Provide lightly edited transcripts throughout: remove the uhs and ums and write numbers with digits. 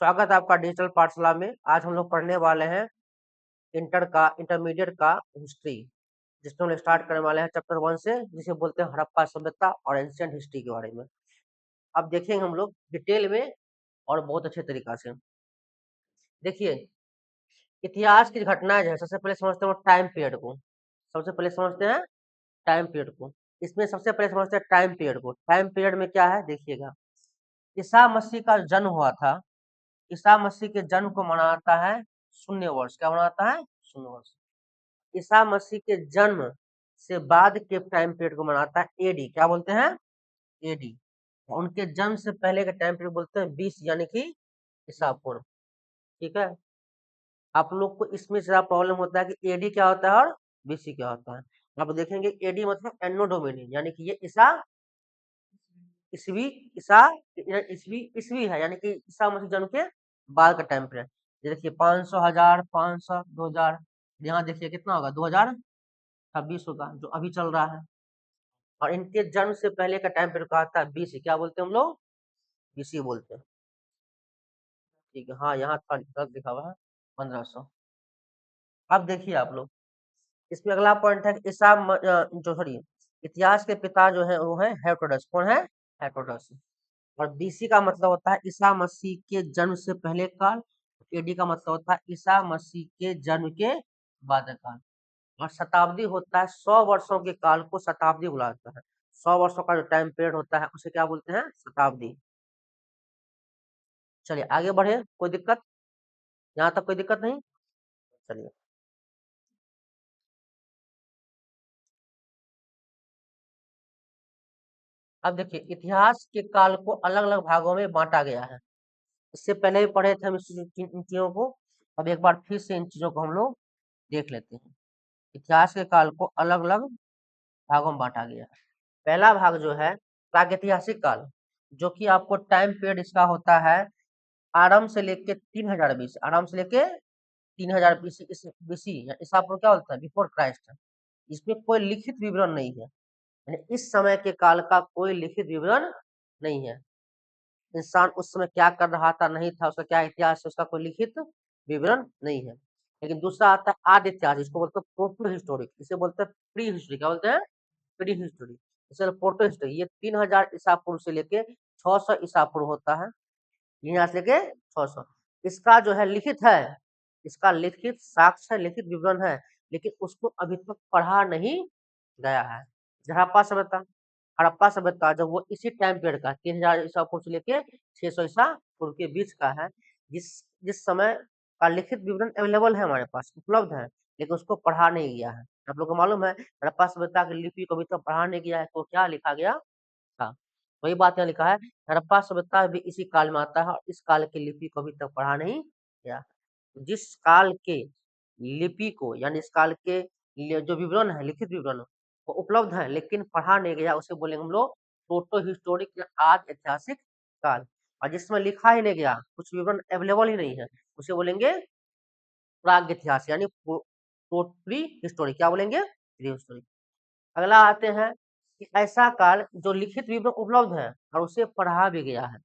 स्वागत है आपका डिजिटल पाठशाला में। आज हम लोग पढ़ने वाले हैं इंटरमीडिएट का हिस्ट्री, जिसमें हम लोग स्टार्ट करने वाले हैं चैप्टर 1 से, जिसे बोलते हैं हड़प्पा सभ्यता और एंशिएंट हिस्ट्री के बारे में। अब देखेंगे हम लोग डिटेल में और बहुत अच्छे तरीका से। देखिए, इतिहास की घटनाएं जो है सबसे पहले समझते हैं टाइम पीरियड को। सबसे पहले समझते हैं टाइम पीरियड को। इसमें सबसे पहले समझते हैं टाइम पीरियड को। टाइम पीरियड में क्या है देखिएगा, ईसा मसीह का जन्म हुआ था। ईसा मसीह के जन्म को मनाता है शून्य वर्ष। क्या मनाता है? शून्य वर्ष। ईसा मसीह के जन्म से बाद के टाइम पीरियड को मनाता है एडी। क्या बोलते हैं? एडी। उनके जन्म से पहले का टाइम पीरियड बोलते हैं 20 यानी कि ईसा पूर्व। ठीक है, आप लोग को इसमें ज्यादा प्रॉब्लम होता है कि एडी क्या होता है और बीसी क्या होता है। आप देखेंगे एडी मतलब एनो डोमिनी, यानी कि ये ईसा ईसवी ईसा ईसवी ईसवी है, यानी कि ईसा मसीह जन्म के बाद का टाइम पीरियड। ये देखिए 500, 1000, 500, 2000। यहाँ देखिए कितना होगा, 2026 होगा जो अभी चल रहा है। और इनके जन्म से पहले का टाइम पीरियड आता है बीसी। क्या बोलते हैं हम लोग? बीसी बोलते हैं। ठीक है, हाँ यहाँ गलत लिखा हुआ है 1500। अब देखिए आप लोग, इसमें अगला पॉइंट है कि जो सॉरी इतिहास के पिता जो है वो है हेरोडोटस। कौन है? हेरोडोटस। और बीसी का मतलब होता है ईसा मसीह के जन्म से पहले काल। एडी का मतलब होता है ईसा मसीह के जन्म के बाद काल। और शताब्दी होता है 100 वर्षों के काल को शताब्दी बुलाता है। 100 वर्षों का जो टाइम पीरियड होता है उसे क्या बोलते हैं? शताब्दी। चलिए आगे बढ़े। कोई दिक्कत? यहाँ तक कोई दिक्कत नहीं? चलिए, अब देखिए इतिहास के काल को अलग अलग भागों में बांटा गया है। इससे पहले भी पढ़े थे हम इन चीजों को। अब एक बार फिर से इन चीजों को हम लोग देख लेते हैं। इतिहास के काल को अलग अलग भागों में बांटा गया है। पहला भाग जो है प्रागैतिहासिक काल, जो कि आपको टाइम पीरियड इसका होता है आरंभ से लेके 3020। आरंभ से लेके 3020 बीसी या ईसा पूर्व क्या होता है? Before Christ. इसमें कोई लिखित विवरण नहीं है, यानी इस समय के काल का कोई लिखित विवरण नहीं है। इंसान उस समय क्या कर रहा था, नहीं था, उसका क्या इतिहास है, उसका कोई लिखित विवरण नहीं है। लेकिन दूसरा आता है आदि इतिहास, इसको बोलते हैं प्रोटो हिस्टोरिक। इसे बोलते हैं प्री हिस्ट्री। क्या बोलते हैं? Pre history. इसे प्रोटो हिस्टोरी। ये 3000 ईसा पूर्व से लेके 600 ईसा पूर्व होता है। यहाँ से लेके 600। इसका जो है लिखित है, इसका लिखित साक्ष्य है, लिखित विवरण है, लेकिन उसको अभी तक पढ़ा नहीं गया है। हड़प्पा सभ्यता, हड़प्पा सभ्यता जब वो इसी टाइम पीरियड का 3000 ईसा पूर्व से लेके 600 ईसा पूर्व के बीच का है, जिस जिस समय का लिखित विवरण अवेलेबल है, हमारे पास उपलब्ध है, लेकिन उसको पढ़ा नहीं गया है। आप लोग को मालूम है हड़प्पा सभ्यता की लिपि को अभी तक पढ़ा नहीं गया है, तो क्या लिखा गया था? वही बात यहाँ लिखा है, हड़प्पा सभ्यता भी इसी काल में आता है और इस काल की लिपि को अभी तक पढ़ा नहीं गया। जिस काल के लिपि को, यानी इस काल के जो विवरण है, लिखित विवरण वो उपलब्ध है लेकिन पढ़ा नहीं गया, उसे बोलेंगे हम लोग प्रोटो हिस्टोरिक या आदि ऐतिहासिक काल। और जिसमें लिखा ही नहीं गया, कुछ विवरण अवेलेबल ही नहीं है, उसे बोलेंगे प्राग इतिहास, यानी प्री हिस्टोरिक। क्या बोलेंगे? Pre historic. अगला आते हैं कि ऐसा काल जो लिखित विवरण उपलब्ध है और उसे पढ़ा भी गया है।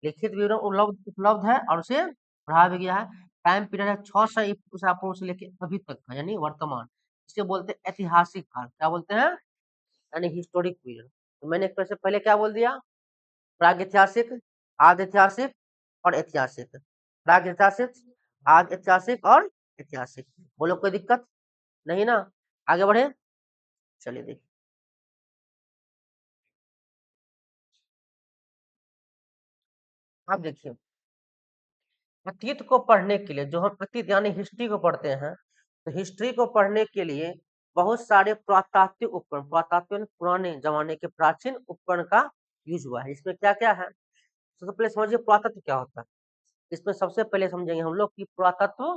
लिखित विवरण उपलब्ध उपलब्ध है और उसे पढ़ा भी गया है। टाइम पीरियड है 600 ईसा पूर्व से लेके अभी तक का, यानी वर्तमान। इसे बोलते हैं ऐतिहासिक काल। क्या बोलते हैं? यानी हिस्टोरिक पीरियड। तो मैंने एक से पहले क्या बोल दिया? प्रागैतिहासिक, आदि ऐतिहासिक और ऐतिहासिक। प्रागैतिहासिक, आदि ऐतिहासिक और ऐतिहासिक। बोलो कोई दिक्कत नहीं ना? आगे बढ़े। चलिए देखिए, अब देखिए अतीत को पढ़ने के लिए, जो हम अतीत यानी हिस्ट्री को पढ़ते हैं, तो हिस्ट्री को पढ़ने के लिए बहुत सारे पुरातात्विक उपकरण, पुरातात्विक यानी पुराने जमाने के प्राचीन उपकरण का यूज हुआ है। इसमें क्या क्या है? सबसे पहले समझिए पुरातत्व क्या होता है। इसमें सबसे पहले समझेंगे हम लोग कि पुरातत्व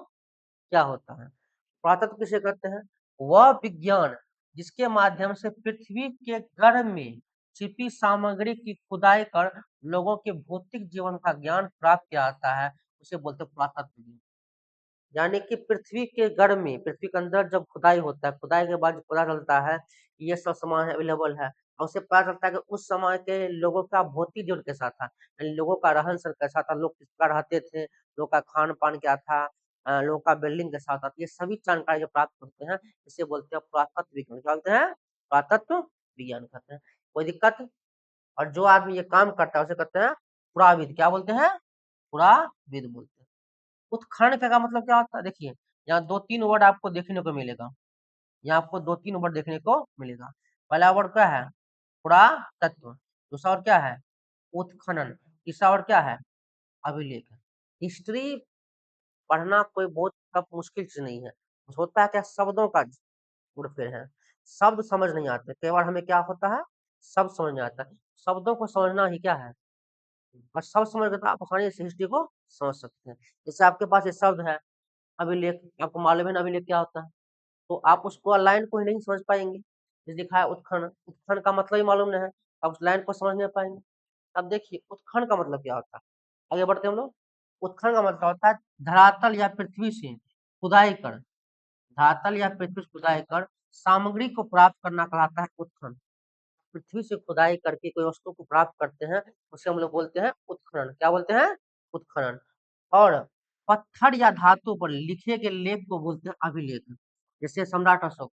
क्या होता है। पुरातत्व किसे कहते हैं? वह विज्ञान जिसके माध्यम से पृथ्वी के गर्भ में छिपी सामग्री की खुदाई कर लोगों के भौतिक जीवन का ज्ञान प्राप्त किया जाता है, उसे बोलते हैं पुरातत्व विज्ञान। यानी कि पृथ्वी के गर्भ में, पृथ्वी के अंदर जब खुदाई होता है, खुदाई के बाद जो पता चलता है कि ये सब सामान अवेलेबल है, और उससे पता चलता है कि उस समय के लोगों का भौतिक जीवन कैसा था, यानी लोगों का रहन सहन कैसा था, लोग किस प्रकार रहते थे, लोगों का खान पान क्या था, लोगों का बिल्डिंग कैसा था, ये सभी जानकारी जो प्राप्त करते हैं इसे बोलते हैं पुरातत्व विज्ञान। क्या बोलते हैं? पुरातत्व विज्ञान कहते हैं। कोई दिक्कत? और जो आदमी ये काम करता है उसे कहते हैं पुराविद। क्या बोलते हैं? पुराविद बोलते हैं। उत्खनन का मतलब क्या होता है? देखिए यहाँ दो तीन वर्ड आपको देखने को मिलेगा, यहाँ आपको दो तीन वर्ड देखने को मिलेगा। पहला वर्ड क्या है? पुरातत्व। दूसरा वर्ड क्या है? उत्खनन। तीसरा वर्ड क्या है? अभिलेख। हिस्ट्री पढ़ना कोई बहुत टफ मुश्किल चीज नहीं है, होता है क्या, शब्दों का उड़फेर है। शब्द समझ नहीं आते, कई बार हमें क्या होता है, शब्द समझ नहीं आता है। शब्दों को समझना ही क्या है, और शब्द समझ कर तो आप आसानी से हिस्ट्री को समझ सकते हैं। जैसे आपके पास ये शब्द है अभिलेख, आपको मालूम है ना अभिलेख क्या होता है, तो आप उसको लाइन को ही नहीं समझ पाएंगे। जैसे लिखा है उत्खनन, उत्खनन का मतलब ही मालूम नहीं है, आप उस लाइन को समझ नहीं पाएंगे। अब देखिए उत्खनन का मतलब क्या होता है, आगे बढ़ते हैं हम लोग। उत्खनन का मतलब होता है धरातल या पृथ्वी से खुदाई कर, धरातल या पृथ्वी से खुदाई कर सामग्री को प्राप्त करना कहलाता है उत्खनन। पृथ्वी से खुदाई करके कोई वस्तु को प्राप्त करते हैं उसे हम लोग बोलते हैं उत्खनन। क्या बोलते हैं? उत्खनन। और पत्थर या धातु पर लिखे गए लेख को बोलते हैं अभिलेख। जैसे सम्राट अशोक,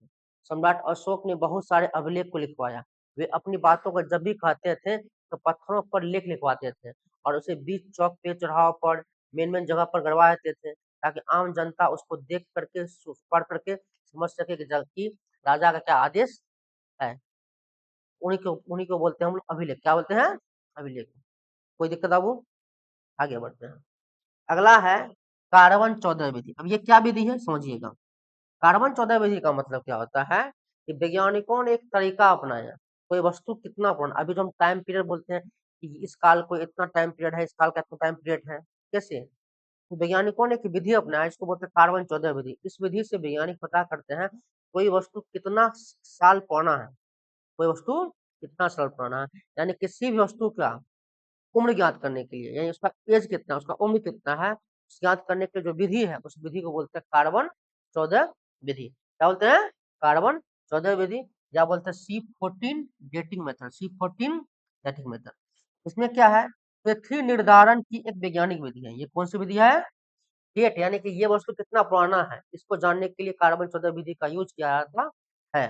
सम्राट अशोक ने बहुत सारे अभिलेख को लिखवाया। वे अपनी बातों को जब भी कहते थे तो पत्थरों पर लेख लिखवाते थे और उसे बीच चौक पे चढ़ाव पर मेन मेन जगह पर गड़वा देते थे, ताकि आम जनता उसको देख करके पढ़ करके समझ सके कि राजा का क्या आदेश है। उन्हीं को बोलते हैं हम लोग अभिलेख। क्या बोलते हैं? अभिलेख। कोई दिक्कत है वो? आगे बढ़ते हैं। अगला है कार्बन 14 विधि। अब ये क्या विधि है समझिएगा। कार्बन 14 विधि का मतलब क्या होता है कि वैज्ञानिकों ने एक तरीका अपनाया, कोई वस्तु कितना पुराना, अभी जो हम टाइम पीरियड बोलते हैं कि इस काल को इतना टाइम पीरियड है, इस काल का इतना टाइम पीरियड है, कैसे, तो वैज्ञानिकों ने एक विधि अपनाया, इसको बोलते हैं कार्बन 14 विधि। इस विधि से वैज्ञानिक पता करते हैं कोई वस्तु कितना साल पुराना है, कोई वस्तु कितना साल पुराना है, यानी किसी भी वस्तु का उम्र ज्ञात करने के लिए, यानी उसका एज कितना, उसका उम्र कितना है, उस ज्ञात करने के जो विधि है उस विधि को बोलते हैं कार्बन 14 विधि। क्या बोलते हैं? कार्बन 14 विधि, या बोलते हैं C14 dating method, C14 dating method. इसमें क्या है, पृथ्वी निर्धारण की एक वैज्ञानिक विधि है। ये कौन सी विधि है? डेट, यानी कि ये वस्तु कितना पुराना है इसको जानने के लिए कार्बन 14 विधि का यूज किया जाता है।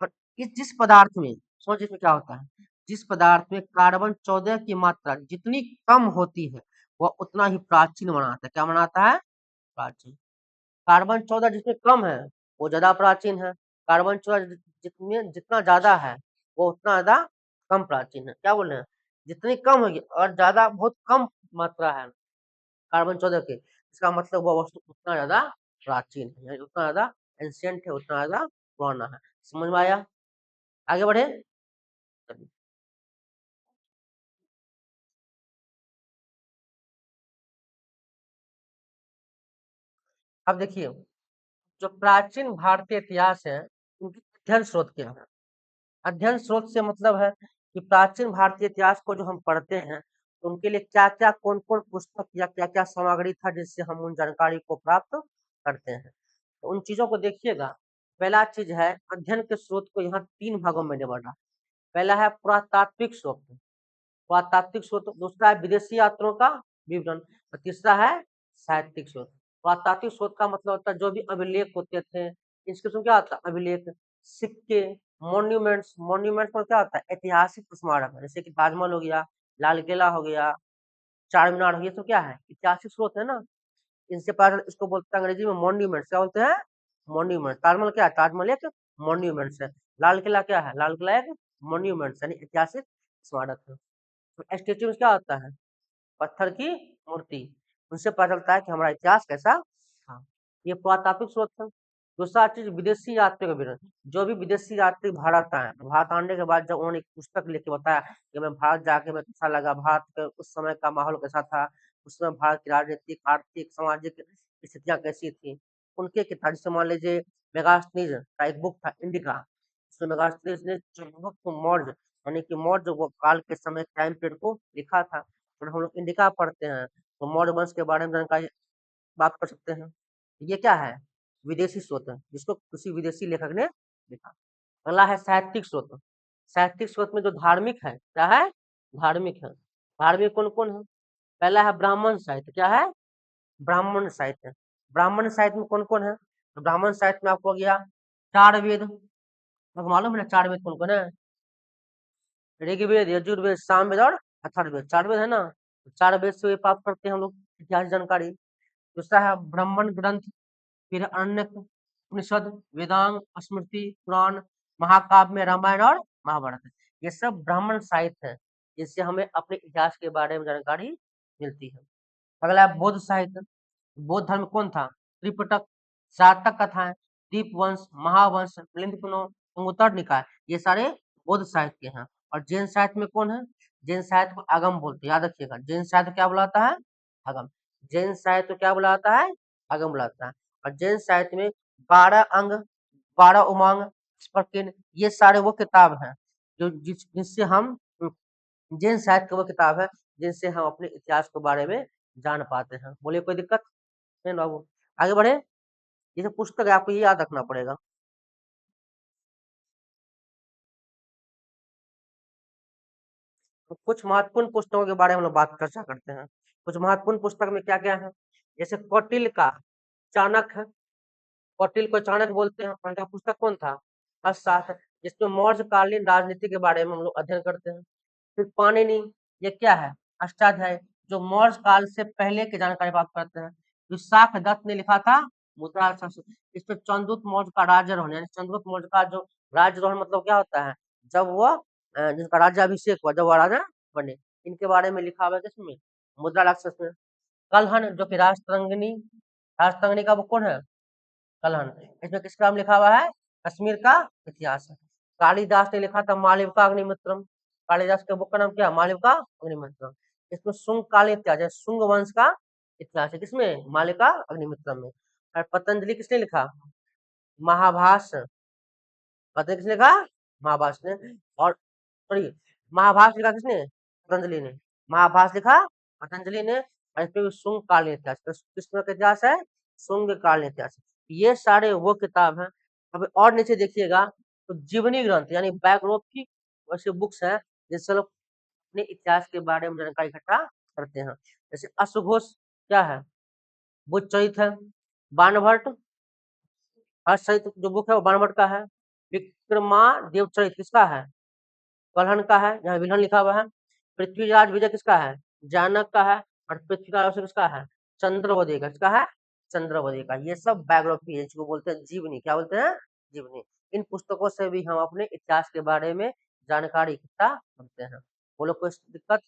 और जिस पदार्थ में, समझ इसमें क्या होता है, जिस पदार्थ में कार्बन 14 की मात्रा जितनी कम होती है वह उतना ही प्राचीन बनाता है। क्या बनाता है? प्राचीन। कार्बन 14 जिसमें कम है वो ज्यादा प्राचीन है, कार्बन 14 जितने जितना ज्यादा है वो उतना ज्यादा कम प्राचीन है। क्या बोल रहे हैं? जितनी कम होगी और ज्यादा बहुत कम मात्रा है कार्बन 14 की, इसका मतलब वह वस्तु उतना ज्यादा प्राचीन है, यानी उतना ज्यादा एंशियंट है, उतना ज्यादा पुराना है। समझ में आया? आगे बढ़े। अब देखिए जो प्राचीन भारतीय इतिहास है उनकी अध्ययन स्रोत क्या है। अध्ययन स्रोत से मतलब है कि प्राचीन भारतीय इतिहास को जो हम पढ़ते हैं तो उनके लिए क्या क्या कौन कौन पुस्तक या क्या क्या सामग्री था जिससे हम उन जानकारी को प्राप्त करते हैं, तो उन चीजों को देखिएगा। पहला चीज है अध्ययन के स्रोत को यहाँ तीन भागों में बांटा। पहला है पुरातात्विक स्रोत, पुरातात्विक स्रोत। दूसरा है विदेशी यात्रियों का विवरण, और तीसरा है साहित्यिक स्रोत। पुरातात्विक स्रोत का मतलब होता है जो भी अभिलेख होते थे, इंस्क्रिप्शन क्या होता है, अभिलेख, सिक्के, मॉन्यूमेंट्स। मॉन्यूमेंट्स में क्या होता है, ऐतिहासिक स्मारक, जैसे कि ताजमहल हो गया, लाल किला हो गया, चार मीनार हो गया, तो क्या है, ऐतिहासिक स्रोत है ना। इनसे पहले इसको बोलते हैं अंग्रेजी में मॉन्यूमेंट्स। क्या बोलते हैं? मॉन्यूमेंट। ताजमहल क्या है, ताजमहल एक मॉन्यूमेंट्स है। लाल किला क्या है, लाल किला एक मॉन्यूमेंट्स यानी ऐतिहासिक स्मारक है। तो स्टेच्यू में क्या होता है, पत्थर की मूर्ति, उनसे पता चलता है कि हमारा इतिहास कैसा था। ये पुरातात्विक स्रोत है। दूसरा चीज विदेशी यात्री का विवरण। जो भी विदेशी यात्री भारत आए, भारत आने के बाद जब उन्होंने एक पुस्तक लिख के बताया कि मैं भारत जाके मैं कैसा लगा, भारत के उस समय का माहौल कैसा था, उस समय भारत की राजनीतिक आर्थिक सामाजिक स्थितियां कैसी थी, उनके किताब, जैसे मान लीजिए मेगास्थनीज का एक बुक था इंडिका, उसमें मेगास्थनीज ने चंद्रगुप्त मौर्य यानी कि मौर्य वो काल के समय टाइम पीरियड को लिखा था। और हम लोग इंडिका पढ़ते हैं तो मौर्य वंश के बारे में जानकारी बात कर सकते हैं। ये क्या है, विदेशी स्रोत है जिसको किसी विदेशी लेखक ने लिखा। अगला है साहित्यिक स्रोत। साहित्यिक स्रोत में जो धार्मिक है, क्या है? धार्मिक है। धार्मिक कौन कौन है? पहला है ब्राह्मण साहित्य, क्या है? ब्राह्मण साहित्य। ब्राह्मण साहित्य में कौन कौन है? तो ब्राह्मण साहित्य में आपको हो गया चार वेद, आपको मालूम है ना चार वेद कौन कौन है? ऋग्वेद, यजुर्वेद, सामवेद और अथर्ववेद, चार वेद है ना। तो चार वेद से प्राप्त करते हैं हम लोग इतिहास जानकारी। दूसरा है ब्राह्मण ग्रंथ, फिर अरण्यक, उपनिषद, वेदांग, स्मृति, पुराण, महाकाव्य में रामायण और महाभारत है। ये सब ब्राह्मण साहित्य है, जिससे हमें अपने इतिहास के बारे में जानकारी मिलती है। अगला है बौद्ध साहित्य। बौद्ध धर्म कौन था? त्रिपिटक, जातक कथाएं, दीपवंश, महावंश, मिलिंद, अंगुत्तर निकाय, ये सारे बौद्ध साहित्य के हैं। और जैन साहित्य में कौन है? जैन साहित्य को आगम बोलते हैं, याद रखिएगा। जैन साहित्य क्या बुलाता है? आगम। जैन साहित्य क्या बुलाता है? आगम बुलाता है। और जैन साहित्य में 12 अंग, 12 उमांग, स्फटिक, ये सारे वो किताब हैं जो जिससे हम जैन साहित्य का वो किताब है जिनसे हम अपने इतिहास के बारे में जान पाते हैं। बोलिए कोई दिक्कत है ना बाबू? आगे बढ़े। ये जो पुस्तक है आपको ये याद रखना पड़ेगा। तो कुछ महत्वपूर्ण पुस्तकों के बारे में हम लोग बात चर्चा करते हैं। कुछ महत्वपूर्ण पुस्तक में क्या क्या है? जैसे कौटिल्य का चाणक्य, कौटिल्य को चाणक्य बोलते हैं, उनका पुस्तक कौन था? अर्थशास्त्र, जिसमें मौर्यकालीन राजनीति के बारे में हम लोग अध्ययन करते हैं। फिर पाणिनि, ये क्या है? अष्टाध्यायी, जो मौर्य काल से पहले की जानकारी प्राप्त करते हैं। विशाख दत्त ने लिखा था मुद्रा शास्त्र, इसमें चंद्रगुप्त मौर्य का राज्यारोहण, यानी चंद्रगुप्त मौर्य का जो राज्यारोहण मतलब क्या होता है? जब वह जिनका राज्याभिषेक हुआ, जब वह राजा बने, इनके बारे में लिखा हुआ है किसमें? मुद्रा राक्षस में। कलहन, जो कि राजतरंगिणी, राजतरंगिणी का वो कौन है? कलहन, इसमें किसका नाम लिखा हुआ है? कश्मीर का इतिहास है। कालिदास ने लिखा था मालविका अग्निमित्रम, कालिदास के बुक का नाम क्या? मालविका अग्निमित्रम। इसमें शुंग काल इतिहास है, शुंग वंश का इतिहास है, किसमें? मालविका अग्निमित्रम में। और पतंजलि किसने लिखा? महाभाष्य, पतंजलि किसने लिखा? महाभाष्य ने। और सॉरी, महाभाष्य लिखा किसने? पतंजलि ने। महाभाष्य लिखा पतंजलि ने। और इसमें भी शुंग कालीन इतिहास, किस तरह का इतिहास है? शुंग कालीन इतिहास। ये सारे वो किताब हैं। अब और नीचे देखिएगा तो जीवनी ग्रंथ यानी बायोग्राफी वैसे बुक्स हैं जिससे लोग अपने इतिहास के बारे में जानकारी इकट्ठा करते हैं। जैसे अश्वघोष क्या है? बुद्ध चरित है। बाणभट्ट, हर्षचरित जो बुक है वो बाणभट्ट का है। विक्रमादेव चरित किसका है? कलहन का है, यहाँ विलहन लिखा हुआ है। पृथ्वीराज विजय किसका है? जानक का है। और पृथ्वीराज अवश्य किसका है? चंद्रवदे का। किसका है? चंद्रवदे का। ये सब बायोग्राफी है, जिसको बोलते हैं जीवनी। क्या बोलते हैं? जीवनी। इन पुस्तकों से भी हम अपने इतिहास के बारे में जानकारी इकट्ठा करते हैं। बोलो कोई दिक्कत?